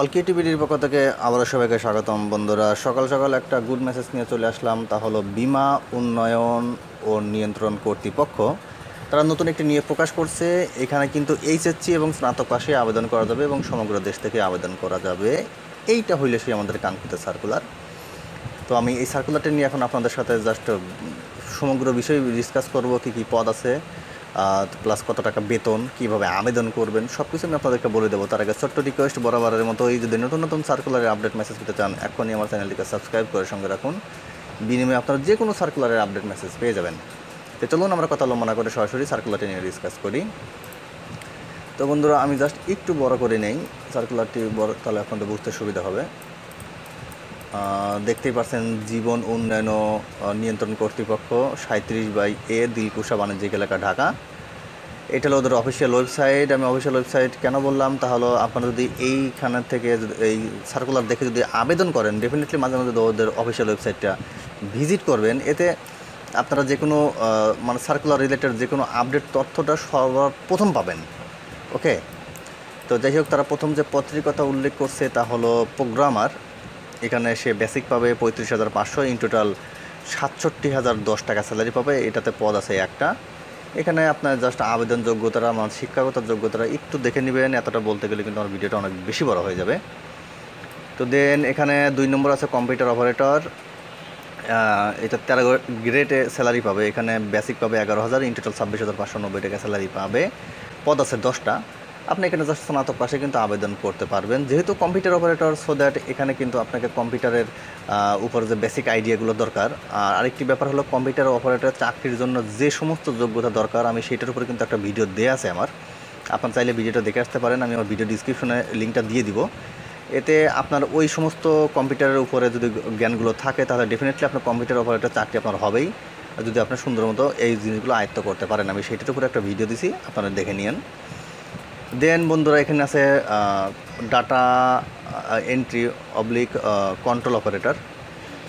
অলকি টিভির পক্ষ থেকে আবারও সবাইকে স্বাগতম। বন্ধুরা, সকাল সকাল একটা গুড মেসেজ নিয়ে চলে আসলাম। তা হলো বীমা উন্নয়ন ও নিয়ন্ত্রণ কর্তৃপক্ষ তারা নতুন একটি নিয়োগ প্রকাশ করছে। এখানে কিন্তু এইচএসসি এবং স্নাতক পাশে আবেদন করা যাবে এবং সমগ্র দেশ থেকে আবেদন করা যাবে। এইটা হইলে সেই আমাদের কাঙ্ক্ষিত সার্কুলার। তো আমি এই সার্কুলারটা নিয়ে এখন আপনাদের সাথে জাস্ট সমগ্র বিষয় ডিসকাস করব, কী কী পদ আছে, প্লাস কত টাকা বেতন, কীভাবে আবেদন করবেন, সব কিছু আমি আপনাদেরকে বলে দেবো। তার আগে ছোট্ট রিকোয়েস্ট, বরাবরের মতো এই যদি নতুন নতুন সার্কুলারের আপডেট মেসেজ পেতে চান, এখনই আমার চ্যানেলটিকে সাবস্ক্রাইব করে সঙ্গে রাখুন। বিনিময়ে আপনারা যে কোনো সার্কুলারের আপডেট মেসেজ পেয়ে যাবেন। তো চলুন আমরা কথা লম্বা করে সরাসরি সার্কুলারটি নিয়ে ডিসকাস করি। তো বন্ধুরা, আমি জাস্ট একটু বড় করে নেই সার্কুলারটি, বড় তাহলে আপনাদের বুঝতে সুবিধা হবে। দেখতেই পাচ্ছেন, জীবন উন্নয়ন নিয়ন্ত্রণ কর্তৃপক্ষ 37/A, দিলকুশা বাণিজ্যিক এলাকা, ঢাকা। এটা হলো ওদের অফিসিয়াল ওয়েবসাইট। আমি অফিসিয়াল ওয়েবসাইট কেন বললাম, তাহলে আপনারা যদি এইখানে থেকে এই সার্কুলার দেখে যদি আবেদন করেন, ডেফিনেটলি মাঝে মাঝে ওদের অফিসিয়াল ওয়েবসাইটটা ভিজিট করবেন। এতে আপনারা যে কোনো মানে সার্কুলার রিলেটেড যে কোনো আপডেট তথ্যটা সবার প্রথম পাবেন। ওকে, তো যাই হোক, তারা প্রথম যে পত্রিকার কথা উল্লেখ করছে তা হলো প্রোগ্রামার। এখানে সে বেসিক পাবে 35,500, ইন টোটাল 67,010 টাকা স্যালারি পাবে। এটাতে পদ আছে একটা। এখানে আপনার জাস্ট আবেদন যোগ্যতারা, আমার শিক্ষাগত যোগ্যতারা একটু দেখে নেবেন। এতটা বলতে গেলে কিন্তু আমার ভিডিওটা অনেক বেশি বড় হয়ে যাবে। তো দেন এখানে 2 নম্বর আছে কম্পিউটার অপারেটর। এটা 13 গ্রেডে স্যালারি পাবে। এখানে বেসিক পাবে 11,000, ইন টোটাল 26,590 টাকা স্যালারি পাবে। পদ আছে 10টা। আপনি এখানে জাস্ট স্নাতক পাশে কিন্তু আবেদন করতে পারবেন, যেহেতু কম্পিউটার অপারেটর, সো দ্যাট এখানে কিন্তু আপনাকে কম্পিউটারের উপর যে বেসিক আইডিয়াগুলো দরকার। আর আরেকটি ব্যাপার হলো, কম্পিউটার অপারেটর চাকরির জন্য যে সমস্ত যোগ্যতা দরকার, আমি সেটার উপরে কিন্তু একটা ভিডিও দেওয়া আছে আমার। আপনার চাইলে ভিডিওটা দেখে আসতে পারেন, আমি আমার ভিডিও ডিসক্রিপশনে লিঙ্কটা দিয়ে দিব। এতে আপনার ওই সমস্ত কম্পিউটারের উপরে যদি জ্ঞানগুলো থাকে, তাহলে ডেফিনেটলি আপনার কম্পিউটার অপারেটর চাকরি আপনার হবেই, যদি আপনি সুন্দর মতো এই জিনিসগুলো আয়ত্ত করতে পারেন। আমি সেটার উপরে একটা ভিডিও দিছি, আপনারা দেখে নিন। দেন বন্ধুরা, এখানে আছে data entry oblique control operator.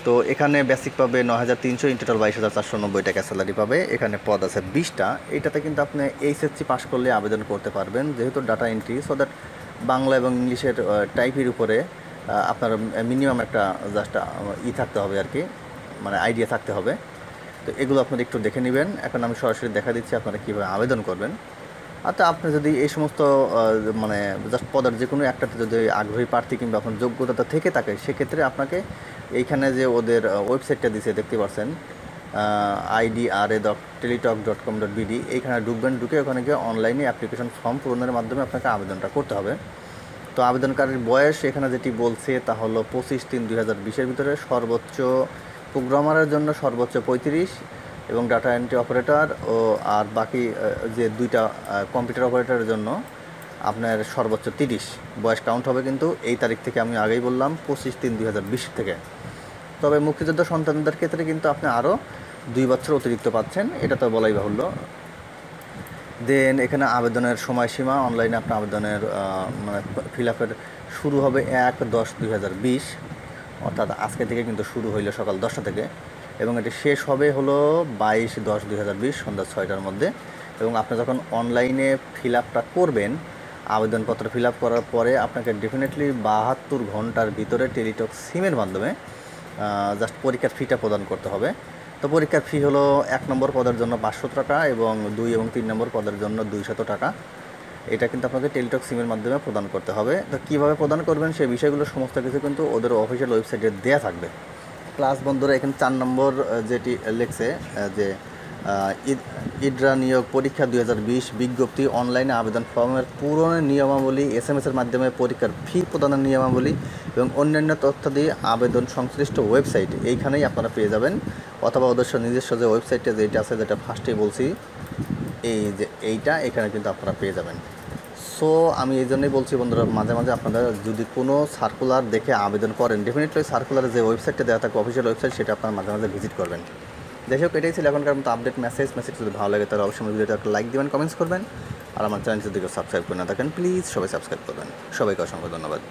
তো এখানে বেসিক পাবে 9,300, ইন টোটাল 22,490 টাকা স্যালারি পাবে। এখানে পদ আছে 20টা। এইটাতে কিন্তু আপনি এইচএসসি পাস করলে আবেদন করতে পারবেন, যেহেতু data entry, so that Bangla এবং ইংলিশের টাইপের উপরে আপনার মিনিমাম একটা জাস্ট থাকতে হবে আর কি, মানে আইডিয়া থাকতে হবে। তো এগুলো আপনারা একটু দেখে নেবেন। এখন আমি সরাসরি দেখা দিচ্ছি আপনারা কীভাবে আবেদন করবেন। আচ্ছা, আপনি যদি এই সমস্ত মানে জাস্ট পদের যে কোনো একটাতে যদি আগ্রহী প্রার্থী কিংবা আপনার যোগ্যতা থেকে থাকে, সেক্ষেত্রে আপনাকে এইখানে যে ওদের ওয়েবসাইটটা দিছে দেখতে পাচ্ছেন, idra.teletalk.com.bd, এইখানে ঢুকবেন। ঢুকে ওখানে গিয়ে অনলাইনে অ্যাপ্লিকেশন ফর্ম পূরণের মাধ্যমে আপনাকে আবেদনটা করতে হবে। তো আবেদনকারীর বয়স এখানে যেটি বলছে তা হলো 25/3/2020 ভিতরে, সর্বোচ্চ প্রোগ্রামারের জন্য সর্বোচ্চ 35, এবং ডাটা এন্ট্রি অপারেটর আর বাকি যে 2টা কম্পিউটার অপারেটরের জন্য আপনার সর্বোচ্চ 30 বয়স কাউন্ট হবে। কিন্তু এই তারিখ থেকে, আমি আগেই বললাম, 25/3/2020 থেকে। তবে মুক্তিযোদ্ধা সন্তানদের ক্ষেত্রে কিন্তু আপনি আরও 2 বছর অতিরিক্ত পাচ্ছেন, এটা তো বলাই বাহুল্য। দেন এখানে আবেদনের সময়সীমা, অনলাইনে আপনার আবেদনের মানে ফিল আপের শুরু হবে 1/10/2020, অর্থাৎ আজকে থেকে কিন্তু শুরু হইল সকাল 10টা থেকে, এবং এটি শেষ হবে হলো 22/10/2020 সন্ধ্যা 6টার মধ্যে। এবং আপনি যখন অনলাইনে ফিল আপটা করবেন, আবেদনপত্র ফিল আপ করার পরে আপনাকে ডেফিনেটলি 72 ঘন্টার ভিতরে টেলিটক সিমের মাধ্যমে জাস্ট পরীক্ষার ফিটা প্রদান করতে হবে। তো পরীক্ষার ফি হলো 1 নম্বর পদের জন্য 500 টাকা, এবং 2 এবং 3 নম্বর পদের জন্য 200 টাকা। এটা কিন্তু আপনাকে টেলিটক সিমের মাধ্যমে প্রদান করতে হবে। তো কীভাবে প্রদান করবেন সেই বিষয়গুলো সমস্ত কিছু কিন্তু ওদের অফিসিয়াল ওয়েবসাইটে দেওয়া থাকবে। প্লাস বন্ধুরা, এখানে 4 নম্বর যেটি লেখছে যে ইডরা নিয়োগ পরীক্ষা 2020 বিজ্ঞপ্তি, অনলাইনে আবেদন ফর্মের পূরণের নিয়মাবলী, এসএমএসের মাধ্যমে পরীক্ষার ফি প্রদানের নিয়মাবলী এবং অন্যান্য তথ্যাদি আবেদন সংশ্লিষ্ট ওয়েবসাইট, এইখানেই আপনারা পেয়ে যাবেন। অথবা ওদের নিজস্ব যে ওয়েবসাইটটা যেটা আছে, যেটা ফার্স্টেই বলছি, এই যে এইটা, এখানে কিন্তু আপনারা পেয়ে যাবেন। সো আমি এই জন্যই বলছি বন্ধুরা, মাঝে মাঝে আপনারা যদি কোনো সার্কুলার দেখে আবেদন করেন, ডেফিনেটলি সার্কুলারের যে ওয়েবসাইটটা দেওয়া থাকে অফিসিয়াল ওয়েবসাইট, সেটা আপনারা মাঝে মাঝে ভিজিট করবেন। যাই হোক, এটাই ছিল এখনকার মতো আপডেট মেসেজ। যদি ভালো লাগে তাহলে অবশ্যই ভিডিওটা একটা লাইক দেবেন, কমেন্টস করবেন, আর আমার চ্যানেলটি যদি সাবস্ক্রাইব করে না থাকেন প্লিজ সবাই সাবস্ক্রাইব করবেন। সবাইকে অসংখ্য ধন্যবাদ।